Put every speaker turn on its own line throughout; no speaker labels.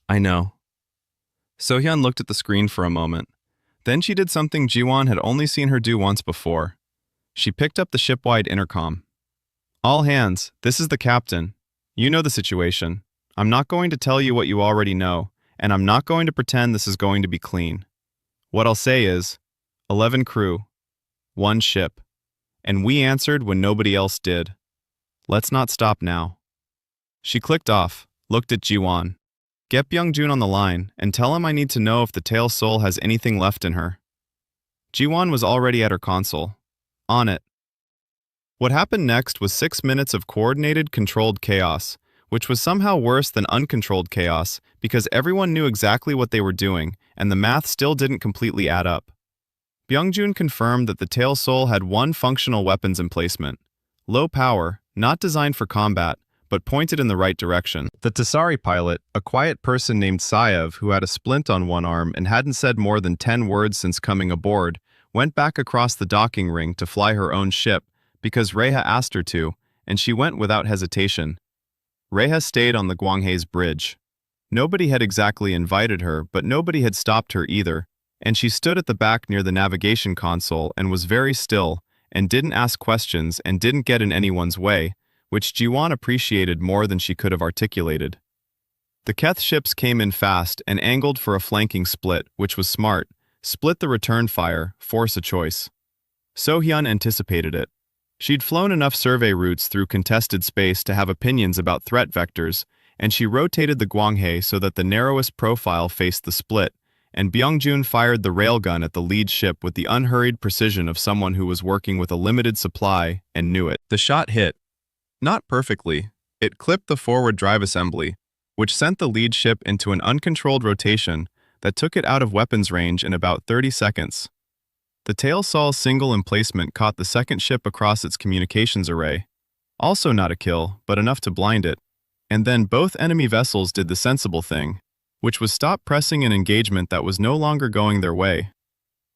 I know. Sohyun looked at the screen for a moment. Then she did something Jiwon had only seen her do once before. She picked up the ship-wide intercom. All hands, this is the captain. You know the situation. I'm not going to tell you what you already know, and I'm not going to pretend this is going to be clean. What I'll say is, 11 crew, 1 ship. And we answered when nobody else did. Let's not stop now. She clicked off, looked at Jiwon. Get Byung-jun on the line and tell him I need to know if the Tail Soul has anything left in her. Jiwon was already at her console. On it. What happened next was 6 minutes of coordinated, controlled chaos, which was somehow worse than uncontrolled chaos because everyone knew exactly what they were doing and the math still didn't completely add up. Byung-jun confirmed that the Tail Soul had 1 functional weapons emplacement. Low power, not designed for combat, but pointed in the right direction. The Tasari pilot, a quiet person named Saev who had a splint on one arm and hadn't said more than 10 words since coming aboard, went back across the docking ring to fly her own ship because Reha asked her to, and she went without hesitation. Reha stayed on the Gwanghae's bridge. Nobody had exactly invited her, but nobody had stopped her either, and she stood at the back near the navigation console and was very still, and didn't ask questions and didn't get in anyone's way, which Jiwon appreciated more than she could have articulated. The Keth ships came in fast and angled for a flanking split, which was smart. Split the return fire, force a choice. Sohyun anticipated it. She'd flown enough survey routes through contested space to have opinions about threat vectors, and she rotated the Gwanghae so that the narrowest profile faced the split, and Byung-jun fired the railgun at the lead ship with the unhurried precision of someone who was working with a limited supply and knew it. The shot hit. Not perfectly, it clipped the forward drive assembly, which sent the lead ship into an uncontrolled rotation that took it out of weapons range in about 30 seconds. The Tail Soul's single emplacement caught the second ship across its communications array. Also not a kill, but enough to blind it. And then both enemy vessels did the sensible thing, which was stop pressing an engagement that was no longer going their way.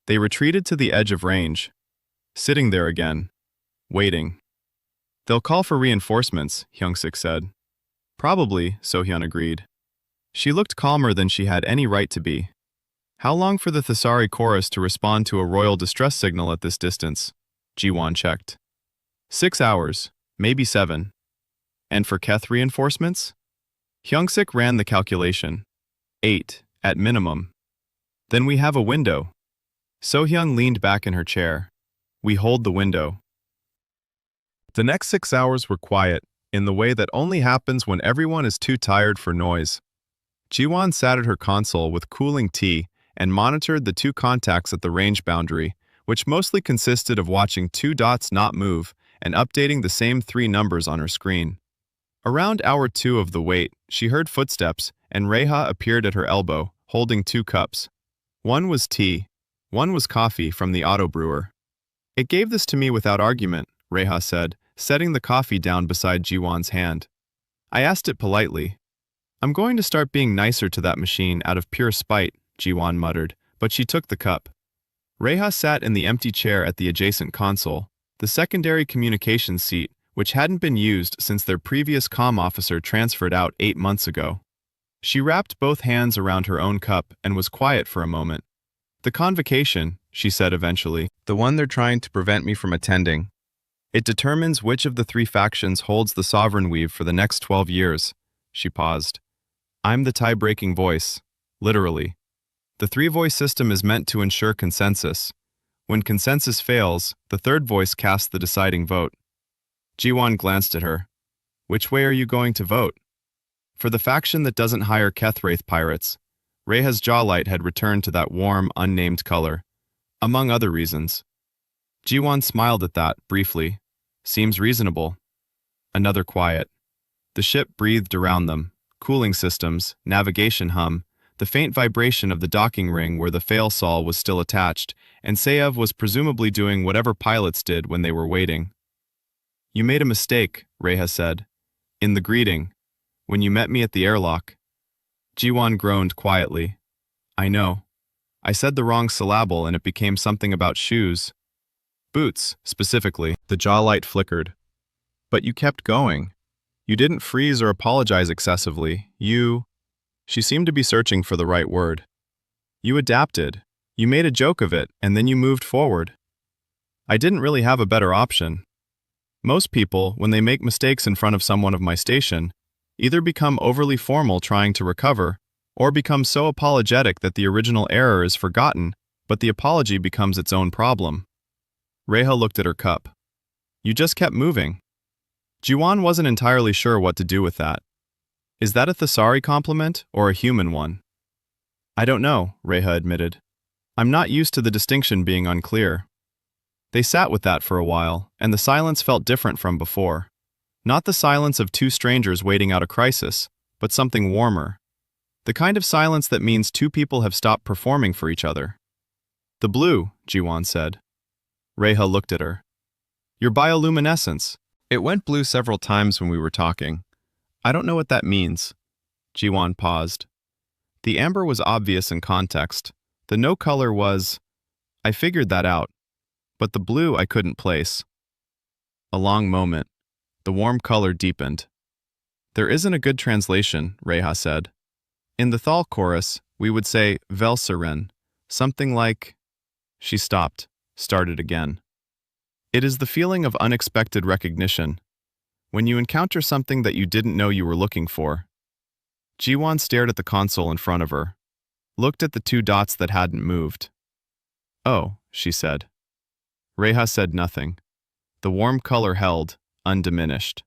They retreated to the edge of range. Sitting there again. Waiting. They'll call for reinforcements, Hyung-sik said. Probably, Sohyun agreed. She looked calmer than she had any right to be. How long for the Thesari chorus to respond to a royal distress signal at this distance? Jiwon checked. 6 hours, maybe 7. And for Keth reinforcements? Hyung-sik ran the calculation. 8, at minimum. Then we have a window. Sohyun leaned back in her chair. We hold the window. The next 6 hours were quiet, in the way that only happens when everyone is too tired for noise. Jiwon sat at her console with cooling tea and monitored the 2 contacts at the range boundary, which mostly consisted of watching 2 dots not move and updating the same 3 numbers on her screen. Around hour 2 of the wait, she heard footsteps, and Reha appeared at her elbow, holding 2 cups. One was tea, one was coffee from the auto brewer. It gave this to me without argument, Reha said, setting the coffee down beside Jiwon's hand. I asked it politely. I'm going to start being nicer to that machine out of pure spite, Jiwon muttered, but she took the cup. Reha sat in the empty chair at the adjacent console, the secondary communications seat, which hadn't been used since their previous comm officer transferred out 8 months ago. She wrapped both hands around her own cup and was quiet for a moment. The convocation, she said eventually, the one they're trying to prevent me from attending. It determines which of the 3 factions holds the sovereign weave for the next 12 years. She paused. I'm the tie-breaking voice, literally. The 3-voice system is meant to ensure consensus. When consensus fails, the 3rd voice casts the deciding vote. Jiwon glanced at her. Which way are you going to vote? For the faction that doesn't hire Kethwraith pirates. Reha's jawlight had returned to that warm, unnamed color. Among other reasons. Jiwon smiled at that, briefly. Seems reasonable. Another quiet. The ship breathed around them. Cooling systems, navigation hum, the faint vibration of the docking ring where the fail-sol was still attached, and Saev was presumably doing whatever pilots did when they were waiting. You made a mistake, Reha said. In the greeting. When you met me at the airlock. Jiwon groaned quietly. I know. I said the wrong syllable and it became something about shoes. Boots, specifically. The jawlight flickered. But you kept going. You didn't freeze or apologize excessively. You... She seemed to be searching for the right word. You adapted. You made a joke of it, and then you moved forward. I didn't really have a better option. Most people, when they make mistakes in front of someone of my station, either become overly formal trying to recover, or become so apologetic that the original error is forgotten, but the apology becomes its own problem. Reha looked at her cup. You just kept moving. Jiwan wasn't entirely sure what to do with that. Is that a Thesari compliment or a human one? I don't know, Reha admitted. I'm not used to the distinction being unclear. They sat with that for a while, and the silence felt different from before. Not the silence of two strangers waiting out a crisis, but something warmer. The kind of silence that means two people have stopped performing for each other. The blue, Jiwan said. Reha looked at her. Your bioluminescence. It went blue several times when we were talking. I don't know what that means. Jiwan paused. The amber was obvious in context. The no color was... I figured that out. But the blue I couldn't place. A long moment. The warm color deepened. There isn't a good translation, Reha said. In the Thal chorus, we would say Velsiren, something like... She stopped, started again. It is the feeling of unexpected recognition. When you encounter something that you didn't know you were looking for. Jiwan stared at the console in front of her, looked at the two dots that hadn't moved. Oh, she said. Reha said nothing. The warm color held, undiminished.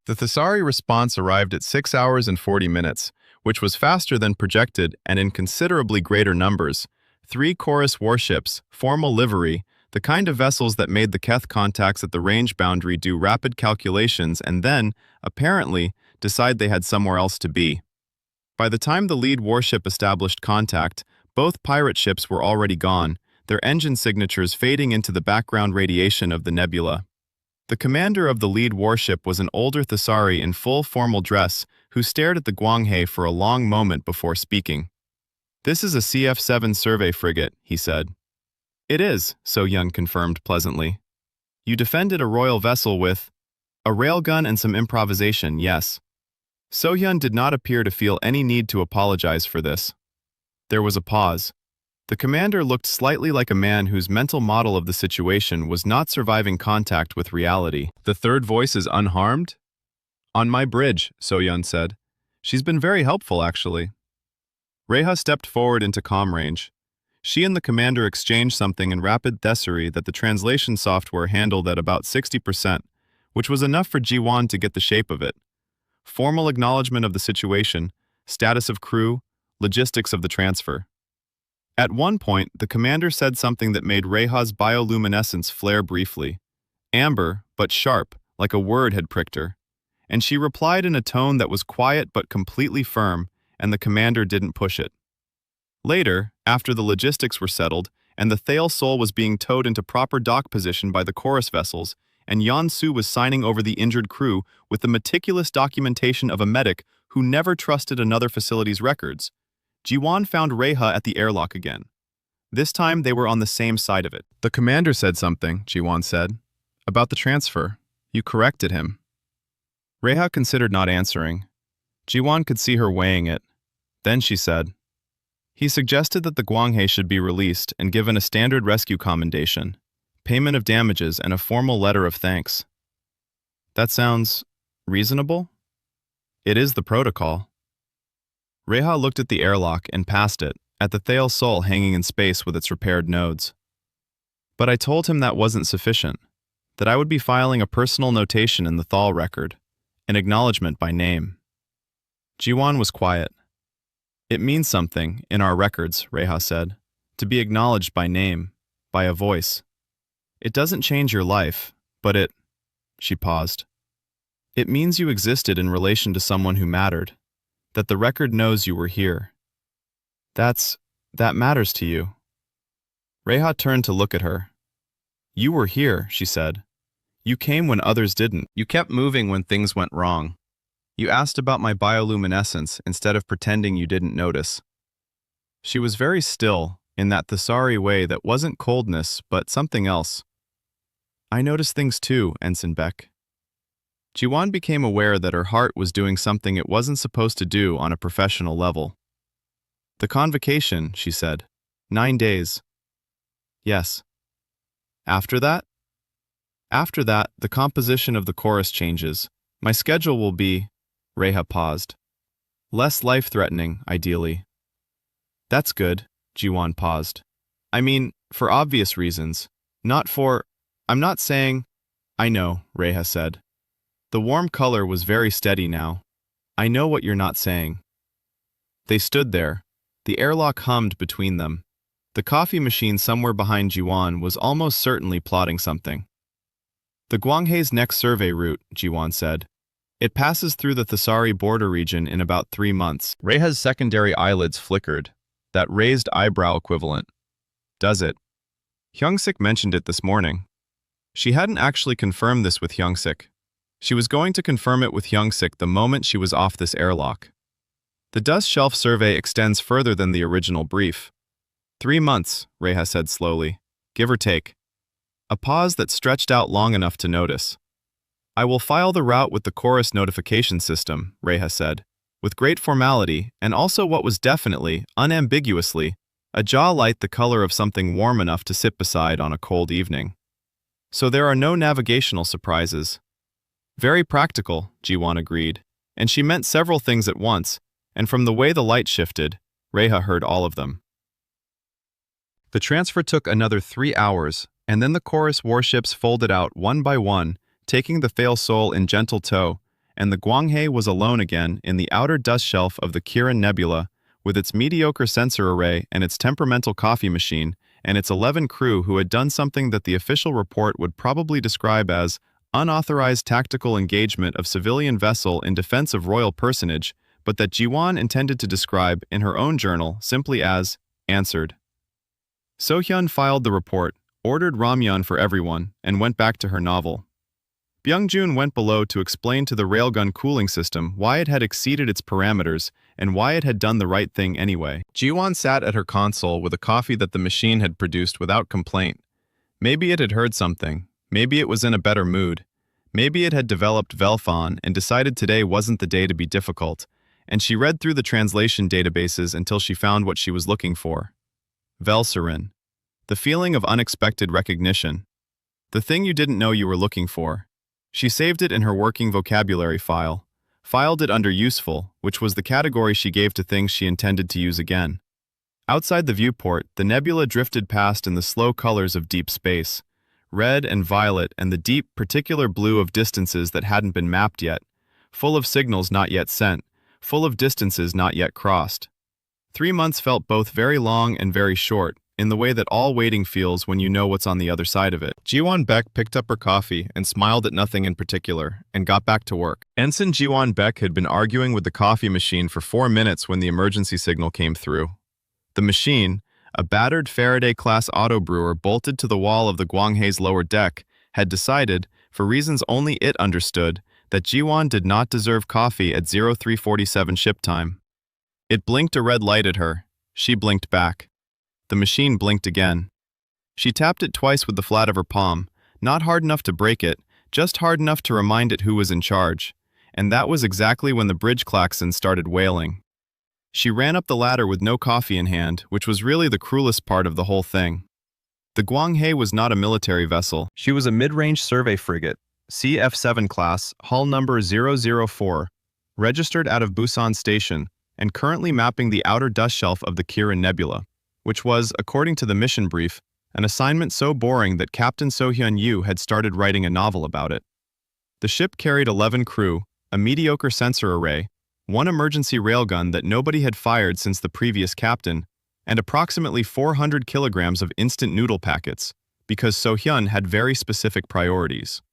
The Thesari response arrived at 6 hours and 40 minutes, which was faster than projected and in considerably greater numbers. 3 Chorus warships, formal livery, the kind of vessels that made the Keth contacts at the range boundary do rapid calculations and then, apparently, decide they had somewhere else to be. By the time the lead warship established contact, both pirate ships were already gone, their engine signatures fading into the background radiation of the nebula. The commander of the lead warship was an older Thesari in full formal dress who stared at the Guanghe for a long moment before speaking. This is a CF-7 survey frigate, he said. It is, So-Yun confirmed pleasantly. You defended a royal vessel with a railgun and some improvisation, yes. So-Yun did not appear to feel any need to apologize for this. There was a pause. The commander looked slightly like a man whose mental model of the situation was not surviving contact with reality. The third voice is unharmed? On my bridge, So-Yun said. She's been very helpful, actually. Reha stepped forward into comm range. She and the commander exchanged something in rapid Thesari that the translation software handled at about 60%, which was enough for Jiwan to get the shape of it. Formal acknowledgement of the situation, status of crew, logistics of the transfer. At one point, the commander said something that made Reha's bioluminescence flare briefly. Amber, but sharp, like a word had pricked her. And she replied in a tone that was quiet but completely firm, and the commander didn't push it. Later, after the logistics were settled, and the Thale Sol was being towed into proper dock position by the chorus vessels, and Yan Su was signing over the injured crew with the meticulous documentation of a medic who never trusted another facility's records, Jiwan found Reha at the airlock again. This time they were on the same side of it. The commander said something, Jiwan said, about the transfer. You corrected him. Reha considered not answering. Jiwan could see her weighing it. Then she said, he suggested that the Guanghe should be released and given a standard rescue commendation, payment of damages, and a formal letter of thanks. That sounds reasonable? It is the protocol. Reha looked at the airlock and past it, at the Thale Sol hanging in space with its repaired nodes. But I told him that wasn't sufficient, that I would be filing a personal notation in the Thal record, an acknowledgement by name. Jiwan was quiet. It means something, in our records, Reha said, to be acknowledged by name, by a voice. It doesn't change your life, but it... She paused. It means you existed in relation to someone who mattered, that the record knows you were here. That matters to you. Reha turned to look at her. You were here, she said. You came when others didn't. You kept moving when things went wrong. You asked about my bioluminescence instead of pretending you didn't notice. She was very still, in that Thesari way that wasn't coldness, but something else. I noticed things too, Ensign Beck. Jiwan became aware that her heart was doing something it wasn't supposed to do on a professional level. "The convocation," she said. 9 days. "Yes." "After that?" "After that, the composition of the chorus changes. My schedule will be," Reha paused, "less life-threatening, ideally." "That's good," Jiwan paused. "I mean, for obvious reasons. I'm not saying—" "I know," Reha said. The warm color was very steady now. "I know what you're not saying." They stood there. The airlock hummed between them. The coffee machine somewhere behind Jiwan was almost certainly plotting something. "The Guanghe's next survey route," Jiwan said. "It passes through the Thesari border region in about 3 months." Reha's secondary eyelids flickered. That raised eyebrow equivalent. "Does it?" Hyungsik mentioned it this morning. She hadn't actually confirmed this with Hyungsik. She was going to confirm it with Hyungsik the moment she was off this airlock. "The dust shelf survey extends further than the original brief." 3 months, Reha said slowly, "give or take." A pause that stretched out long enough to notice. "I will file the route with the chorus notification system," Reha said, with great formality and also what was definitely, unambiguously, a jaw light the color of something warm enough to sit beside on a cold evening. "So there are no navigational surprises." "Very practical," Jiwan agreed, and she meant several things at once, and from the way the light shifted, Reha heard all of them. The transfer took another 3 hours, and then the chorus warships folded out one by one, taking the Fail Sol in gentle tow, and the Guanghe was alone again in the outer dust shelf of the Kirin Nebula, with its mediocre sensor array and its temperamental coffee machine, and its 11 crew who had done something that the official report would probably describe as unauthorized tactical engagement of civilian vessel in defense of royal personage, but that Jiwan intended to describe in her own journal simply as answered. Sohyun filed the report, ordered ramyun for everyone, and went back to her novel. Byungjun went below to explain to the railgun cooling system why it had exceeded its parameters and why it had done the right thing anyway. Jiwan sat at her console with a coffee that the machine had produced without complaint. Maybe it had heard something. Maybe it was in a better mood. Maybe it had developed Velfon and decided today wasn't the day to be difficult, and she read through the translation databases until she found what she was looking for. Velsarin. The feeling of unexpected recognition. The thing you didn't know you were looking for. She saved it in her working vocabulary file, filed it under useful, which was the category she gave to things she intended to use again. Outside the viewport, the nebula drifted past in the slow colors of deep space. Red and violet and the deep, particular blue of distances that hadn't been mapped yet, full of signals not yet sent, full of distances not yet crossed. 3 months felt both very long and very short, in the way that all waiting feels when you know what's on the other side of it. Jiwan Beck picked up her coffee and smiled at nothing in particular, and got back to work. Ensign Jiwan Beck had been arguing with the coffee machine for 4 minutes when the emergency signal came through. The machine, a battered Faraday-class auto-brewer bolted to the wall of the Guanghe's lower deck, had decided, for reasons only it understood, that Jiwan did not deserve coffee at 0347 ship time. It blinked a red light at her. She blinked back. The machine blinked again. She tapped it twice with the flat of her palm, not hard enough to break it, just hard enough to remind it who was in charge, and that was exactly when the bridge klaxon started wailing. She ran up the ladder with no coffee in hand, which was really the cruelest part of the whole thing. The Guanghe was not a military vessel. She was a mid-range survey frigate, CF-7 class, hull number 004, registered out of Busan Station, and currently mapping the outer dust shelf of the Kirin Nebula, which was, according to the mission brief, an assignment so boring that Captain Sohyun Yu had started writing a novel about it. The ship carried 11 crew, a mediocre sensor array, 1 emergency railgun that nobody had fired since the previous captain, and approximately 400 kilograms of instant noodle packets, because Sohyun had very specific priorities.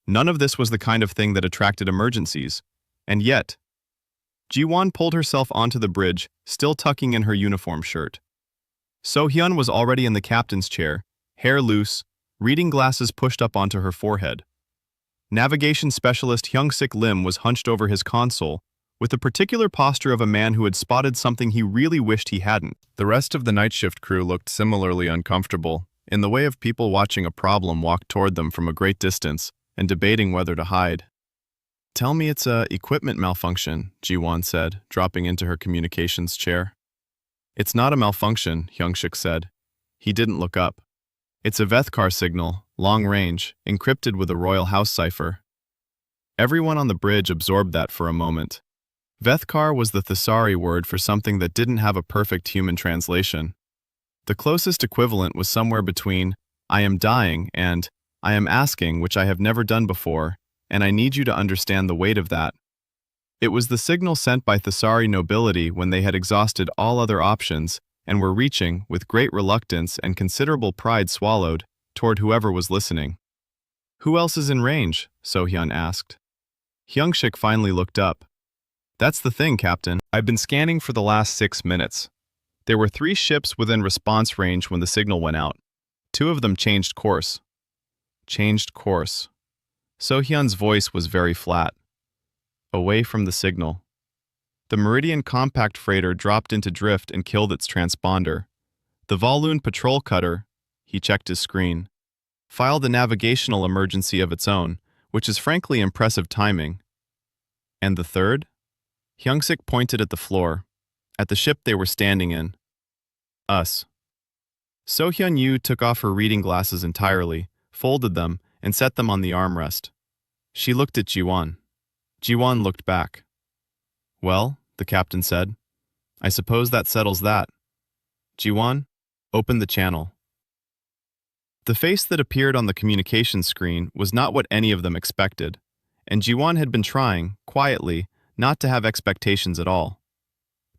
None of this was the kind of thing that attracted emergencies, and yet, Jiwan pulled herself onto the bridge, still tucking in her uniform shirt. Sohyun was already in the captain's chair, hair loose, reading glasses pushed up onto her forehead. Navigation specialist Hyungsik Lim was hunched over his console, with the particular posture of a man who had spotted something he really wished he hadn't. The rest of the night shift crew looked similarly uncomfortable, in the way of people watching a problem walk toward them from a great distance and debating whether to hide. Tell me it's a equipment malfunction, Ji-won said, dropping into her communications chair. It's not a malfunction, Hyung-sik said. He didn't look up. It's a Vethkar signal, long range, encrypted with a royal house cipher. Everyone on the bridge absorbed that for a moment. Vethkar was the Thesari word for something that didn't have a perfect human translation. The closest equivalent was somewhere between, I am dying, and I am asking, which I have never done before, and I need you to understand the weight of that. It was the signal sent by Thesari nobility when they had exhausted all other options and were reaching, with great reluctance and considerable pride swallowed, toward whoever was listening. Who else is in range? So-hyun asked. Hyung-sik finally looked up. That's the thing, Captain. I've been scanning for the last 6 minutes. There were 3 ships within response range when the signal went out. 2 of them changed course. Changed course. So-hyun's voice was very flat. Away from the signal. The Meridian compact freighter dropped into drift and killed its transponder. The Volune patrol cutter, he checked his screen, filed a navigational emergency of its own, which is frankly impressive timing. And the third? Hyung-sik pointed at the floor, at the ship they were standing in. Us. So-hyun took off her reading glasses entirely, folded them, and set them on the armrest. She looked at Ji-won. Ji-won looked back. Well, the captain said, I suppose that settles that. Ji-won, open the channel. The face that appeared on the communications screen was not what any of them expected, and Ji-won had been trying, quietly, not to have expectations at all.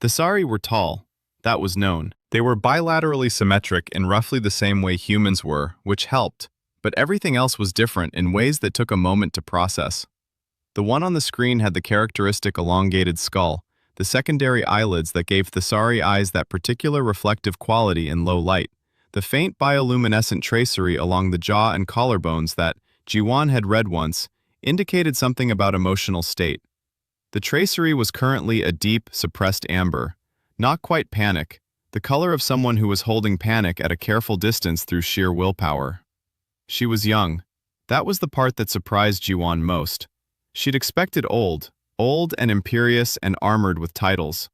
The Thesari were tall, that was known. They were bilaterally symmetric in roughly the same way humans were, which helped, but everything else was different in ways that took a moment to process. The one on the screen had the characteristic elongated skull, the secondary eyelids that gave Thesari eyes that particular reflective quality in low light, the faint bioluminescent tracery along the jaw and collarbones that, Ji-won had read once, indicated something about emotional state. The tracery was currently a deep, suppressed amber, not quite panic, the color of someone who was holding panic at a careful distance through sheer willpower. She was young. That was the part that surprised Ji-won most. She'd expected old and imperious and armored with titles.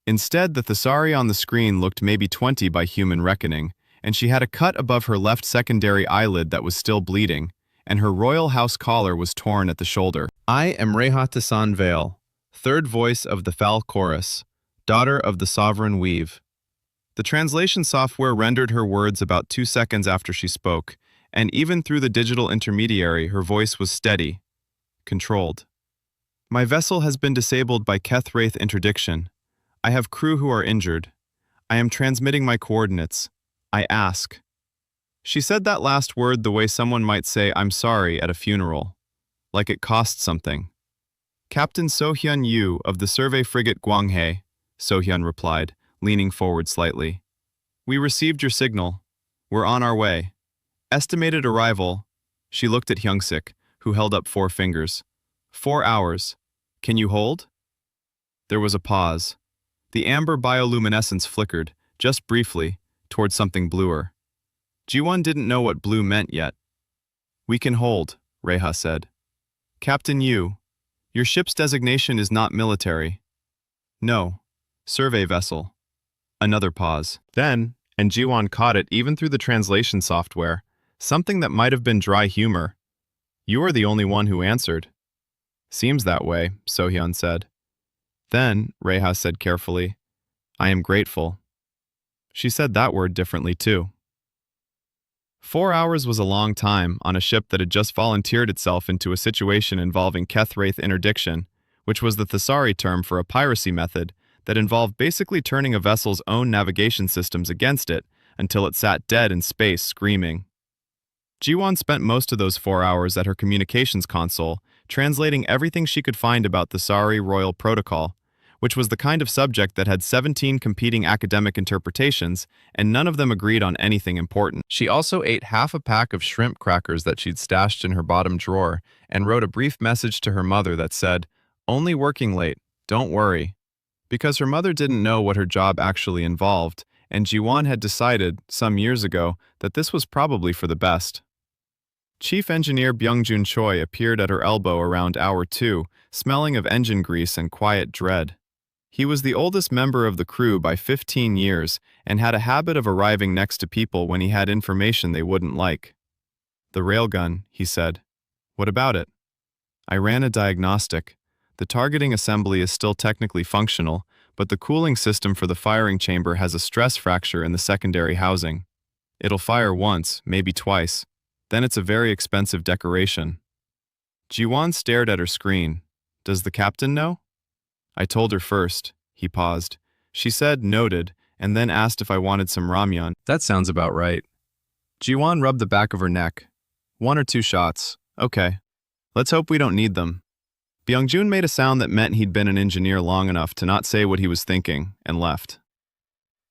Instead, the Thesari on the screen looked maybe 20 by human reckoning, and she had a cut above her left secondary eyelid that was still bleeding, and her royal house collar was torn at the shoulder. I am Reha Tassan Vale, third voice of the Fal Chorus, daughter of the sovereign Weave. The translation software rendered her words about 2 seconds after she spoke, and even through the digital intermediary her voice was steady, controlled. My vessel has been disabled by Kethwraith interdiction. I have crew who are injured. I am transmitting my coordinates. I ask. She said that last word the way someone might say I'm sorry at a funeral, like it cost something. Captain So-hyun of the survey frigate Gwanghae, So-hyun replied, leaning forward slightly. We received your signal. We're on our way. Estimated arrival. She looked at Hyung-sik, who held up 4 fingers. 4 hours. Can you hold? There was a pause. The amber bioluminescence flickered, just briefly, toward something bluer. Ji-won didn't know what blue meant yet. We can hold, Reha said. Captain Yu, your ship's designation is not military. No. Survey vessel. Another pause. Then, and Ji-won caught it even through the translation software, something that might have been dry humor. You are the only one who answered. Seems that way, So-hyun said. Then, Reha said carefully, I am grateful. She said that word differently too. 4 hours was a long time on a ship that had just volunteered itself into a situation involving Kethwraith interdiction, which was the Thesari term for a piracy method that involved basically turning a vessel's own navigation systems against it until it sat dead in space screaming. Ji-won spent most of those 4 hours at her communications console, translating everything she could find about the Thesari Royal Protocol, which was the kind of subject that had 17 competing academic interpretations, and none of them agreed on anything important. She also ate half a pack of shrimp crackers that she'd stashed in her bottom drawer, and wrote a brief message to her mother that said, "Only working late, don't worry." Because her mother didn't know what her job actually involved, and Ji-won had decided, some years ago, that this was probably for the best. Chief Engineer Byung-Jun Choi appeared at her elbow around hour 2, smelling of engine grease and quiet dread. He was the oldest member of the crew by 15 years and had a habit of arriving next to people when he had information they wouldn't like. "The railgun," he said. "What about it?" "I ran a diagnostic. The targeting assembly is still technically functional, but the cooling system for the firing chamber has a stress fracture in the secondary housing. It'll fire once, maybe twice. Then it's a very expensive decoration." Ji-won stared at her screen. "Does the captain know?" "I told her first." He paused. She said, "Noted," and then asked if I wanted some ramyun. "That sounds about right." Ji-won rubbed the back of her neck. "1 or 2 shots. Okay. Let's hope we don't need them." Byung-jun made a sound that meant he'd been an engineer long enough to not say what he was thinking, and left.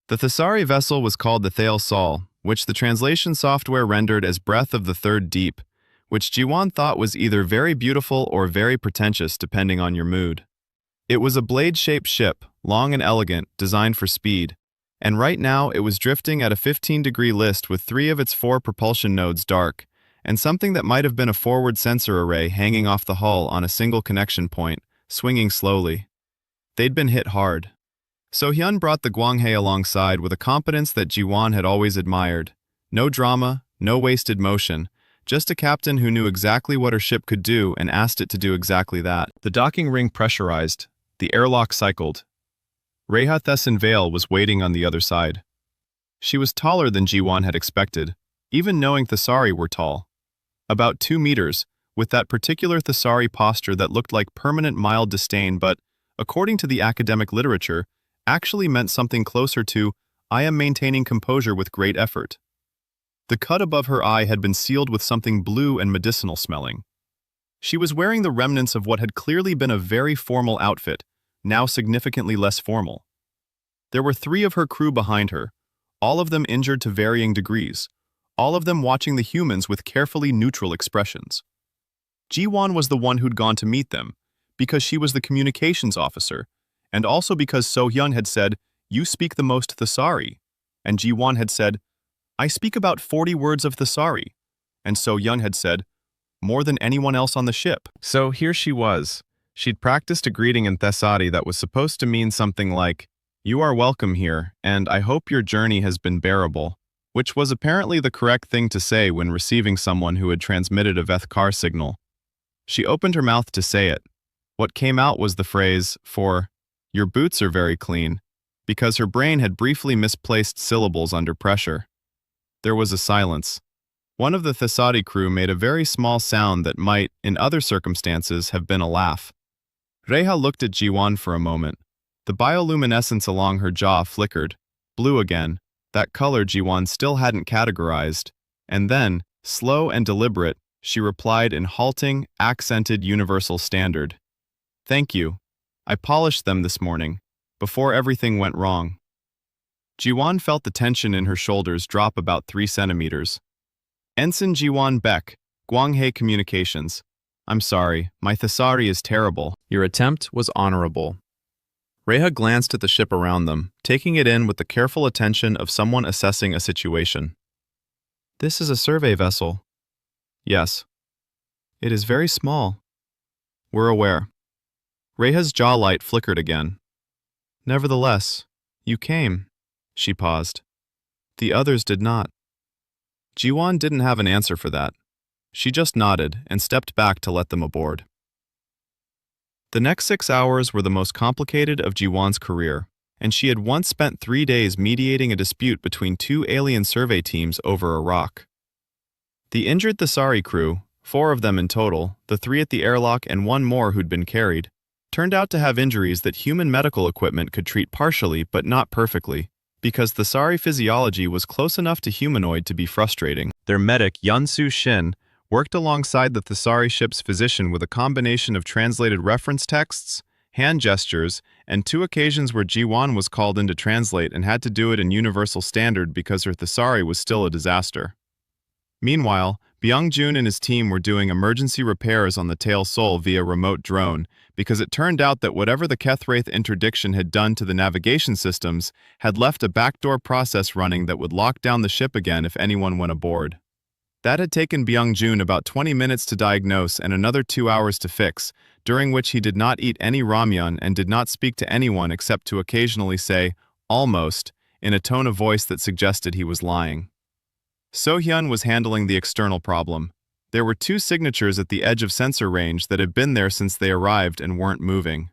The Thesari vessel was called the Thale Sol, which the translation software rendered as Breath of the Third Deep, which Ji-won thought was either very beautiful or very pretentious depending on your mood. It was a blade-shaped ship, long and elegant, designed for speed, and right now it was drifting at a 15-degree list with 3 of its 4 propulsion nodes dark, and something that might have been a forward sensor array hanging off the hull on a single connection point, swinging slowly. They'd been hit hard. So-hyun brought the Gwanghei alongside with a competence that Ji-won had always admired. No drama, no wasted motion, just a captain who knew exactly what her ship could do and asked it to do exactly that. The docking ring pressurized. The airlock cycled. Reha Thesson Vale was waiting on the other side. She was taller than Ji-won had expected, even knowing Thesari were tall. About 2 meters, with that particular Thesari posture that looked like permanent mild disdain but, according to the academic literature, actually meant something closer to, "I am maintaining composure with great effort." The cut above her eye had been sealed with something blue and medicinal smelling. She was wearing the remnants of what had clearly been a very formal outfit, now significantly less formal. There were 3 of her crew behind her, all of them injured to varying degrees, all of them watching the humans with carefully neutral expressions. Ji-won was the one who'd gone to meet them, because she was the communications officer, and also because So-hyun had said, "You speak the most Thesari," and Ji-won had said, "I speak about 40 words of Thesari," and So-hyun had said, "More than anyone else on the ship." So here she was. She'd practiced a greeting in Thesari that was supposed to mean something like, "You are welcome here, and I hope your journey has been bearable," which was apparently the correct thing to say when receiving someone who had transmitted a Vethkar signal. She opened her mouth to say it. What came out was the phrase for, "Your boots are very clean," because her brain had briefly misplaced syllables under pressure. There was a silence. One of the Thesari crew made a very small sound that might, in other circumstances, have been a laugh. Reha looked at Ji-won for a moment. The bioluminescence along her jaw flickered, blue again, that color Ji-won still hadn't categorized, and then, slow and deliberate, she replied in halting, accented universal standard. "Thank you. I polished them this morning, before everything went wrong." Ji-won felt the tension in her shoulders drop about 3 centimeters. "Ensign Ji-won Beck, Gwanghei Communications. I'm sorry, my Thesari is terrible." "Your attempt was honorable." Reha glanced at the ship around them, taking it in with the careful attention of someone assessing a situation. "This is a survey vessel." "Yes." "It is very small." "We're aware." Reha's jawlight flickered again. "Nevertheless, you came." She paused. "The others did not." Ji-won didn't have an answer for that. She just nodded and stepped back to let them aboard. The next 6 hours were the most complicated of Ji-won's career, and she had once spent 3 days mediating a dispute between 2 alien survey teams over a rock. The injured Thesari crew, 4 of them in total, the 3 at the airlock and 1 more who'd been carried, turned out to have injuries that human medical equipment could treat partially but not perfectly, because Thesari physiology was close enough to humanoid to be frustrating. Their medic, Yunsu Shin, worked alongside the Thesari ship's physician with a combination of translated reference texts, hand gestures, and 2 occasions where Ji-won was called in to translate and had to do it in universal standard because her Thesari was still a disaster. Meanwhile, Byung-jun and his team were doing emergency repairs on the Thale Sol via remote drone, because it turned out that whatever the Kethwraith interdiction had done to the navigation systems had left a backdoor process running that would lock down the ship again if anyone went aboard. That had taken Byung-jun about 20 minutes to diagnose and another 2 hours to fix, during which he did not eat any ramyun and did not speak to anyone except to occasionally say, almost, in a tone of voice that suggested he was lying. So-hyun was handling the external problem. There were 2 signatures at the edge of sensor range that had been there since they arrived and weren't moving.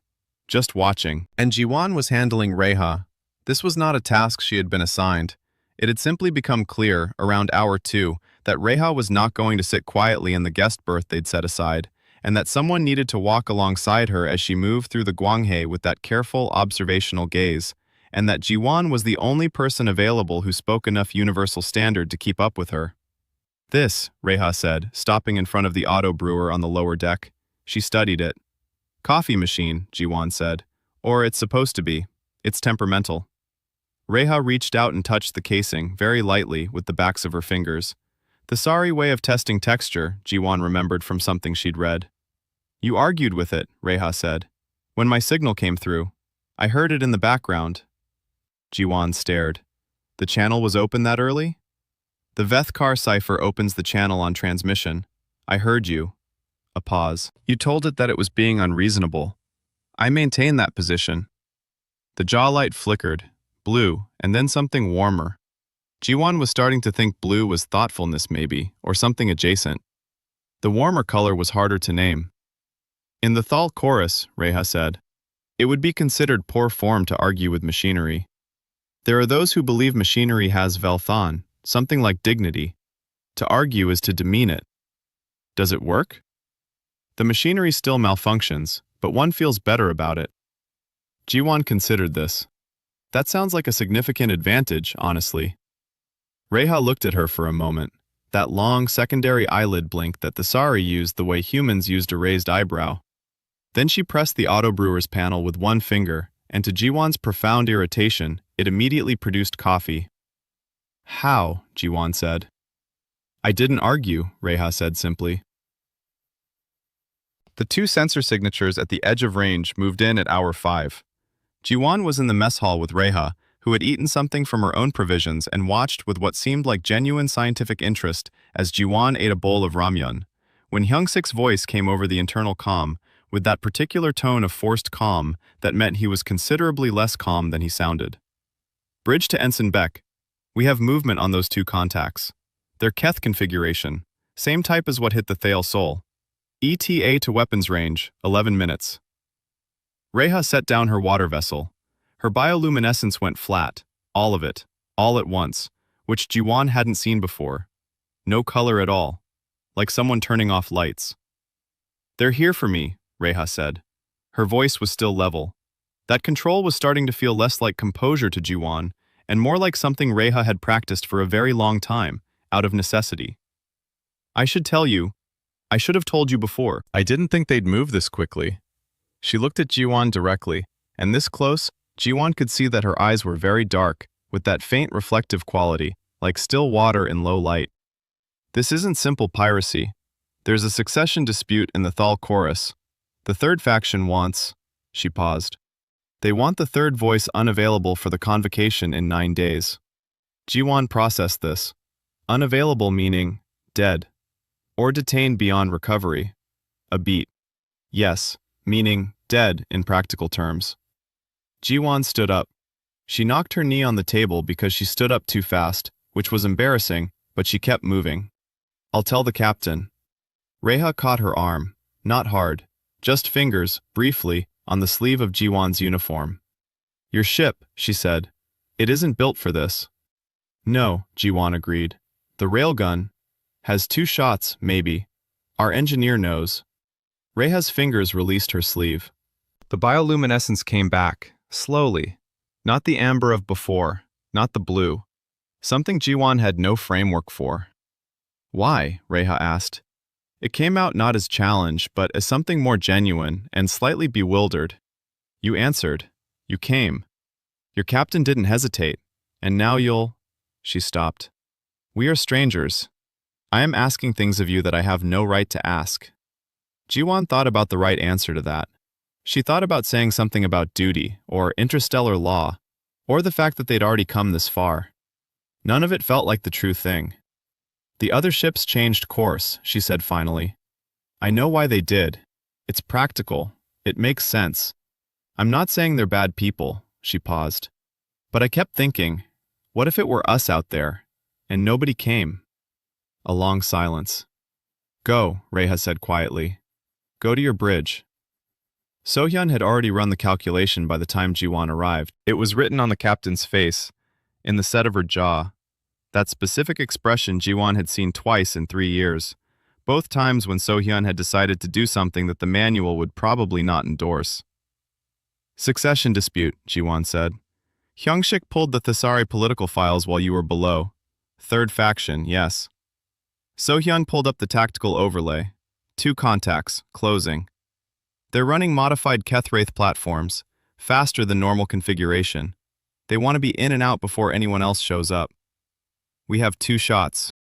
Just watching. And Ji-won was handling Reha. This was not a task she had been assigned. It had simply become clear, around hour 2, that Reha was not going to sit quietly in the guest berth they'd set aside, and that someone needed to walk alongside her as she moved through the Gwanghae with that careful, observational gaze, and that Ji-won was the only person available who spoke enough universal standard to keep up with her. This, Reha said, stopping in front of the auto brewer on the lower deck. She studied it. Coffee machine, Ji-won said. Or it's supposed to be. It's temperamental. Reha reached out and touched the casing, very lightly, with the backs of her fingers. The sorry way of testing texture, Ji-won remembered from something she'd read. You argued with it, Reha said. When my signal came through. I heard it in the background. Ji-won stared. The channel was open that early? The Veth-Kar cipher opens the channel on transmission. I heard you. A pause. You told it that it was being unreasonable. I maintain that position. The jaw light flickered, blue, and then something warmer. Ji-won was starting to think blue was thoughtfulness maybe, or something adjacent. The warmer color was harder to name. In the Thal chorus, Reha said, it would be considered poor form to argue with machinery. There are those who believe machinery has Velthan, something like dignity. To argue is to demean it. Does it work? The machinery still malfunctions, but one feels better about it. Ji-won considered this. That sounds like a significant advantage, honestly. Reha looked at her for a moment, that long secondary eyelid blink that the Sari used the way humans used a raised eyebrow. Then she pressed the auto brewer's panel with one finger, and to Ji-won's profound irritation, it immediately produced coffee. How? Ji-won said. I didn't argue, Reha said simply. The 2 sensor signatures at the edge of range moved in at hour 5. Ji-won was in the mess hall with Reha, who had eaten something from her own provisions and watched with what seemed like genuine scientific interest as Ji-won ate a bowl of ramyun. When Hyung-sik's voice came over the internal comm, with that particular tone of forced calm that meant he was considerably less calm than he sounded. Bridge to Ensign Beck. We have movement on those 2 contacts. Their Keth configuration, same type as what hit the Thale Sol. ETA to weapons range, 11 minutes. Reha set down her water vessel. Her bioluminescence went flat, all of it, all at once, which Ji-won hadn't seen before. No color at all, like someone turning off lights. They're here for me, Reha said. Her voice was still level. That control was starting to feel less like composure to Ji-won, and more like something Reha had practiced for a very long time, out of necessity. I should tell you, I should have told you before. I didn't think they'd move this quickly. She looked at Ji-won directly, and this close, Ji-won could see that her eyes were very dark, with that faint reflective quality, like still water in low light. This isn't simple piracy. There's a succession dispute in the Thal chorus. The third faction wants... She paused. They want the third voice unavailable for the convocation in 9 days. Ji-won processed this. Unavailable meaning dead. Or detained beyond recovery. A beat. Yes, meaning dead in practical terms. Ji-won stood up. She knocked her knee on the table because she stood up too fast, which was embarrassing, but she kept moving. I'll tell the captain. Reha caught her arm, not hard, just fingers, briefly, on the sleeve of Ji-won's uniform. Your ship, she said. It isn't built for this. No, Ji-won agreed. The railgun has 2 shots, maybe. Our engineer knows. Reha's fingers released her sleeve. The bioluminescence came back, slowly. Not the amber of before, not the blue. Something Ji-won had no framework for. Why? Reha asked. It came out not as challenge, but as something more genuine and slightly bewildered. You answered. You came. Your captain didn't hesitate. And now you'll... She stopped. We are strangers. I am asking things of you that I have no right to ask. Ji-won thought about the right answer to that. She thought about saying something about duty, or interstellar law, or the fact that they'd already come this far. None of it felt like the true thing. The other ships changed course, she said finally. I know why they did. It's practical. It makes sense. I'm not saying they're bad people, she paused. But I kept thinking, what if it were us out there, and nobody came? A long silence. Go, Reha said quietly. Go to your bridge. Sohyun had already run the calculation by the time Jiwon arrived. It was written on the captain's face, in the set of her jaw. That specific expression Jiwon had seen twice in 3 years, both times when Sohyun had decided to do something that the manual would probably not endorse. Succession dispute, Jiwon said. Hyungshik pulled the Thesari political files while you were below. Third faction, yes. Sohyun pulled up the tactical overlay. 2 contacts, closing. They're running modified Kethwraith platforms, faster than normal configuration. They want to be in and out before anyone else shows up. We have 2 shots.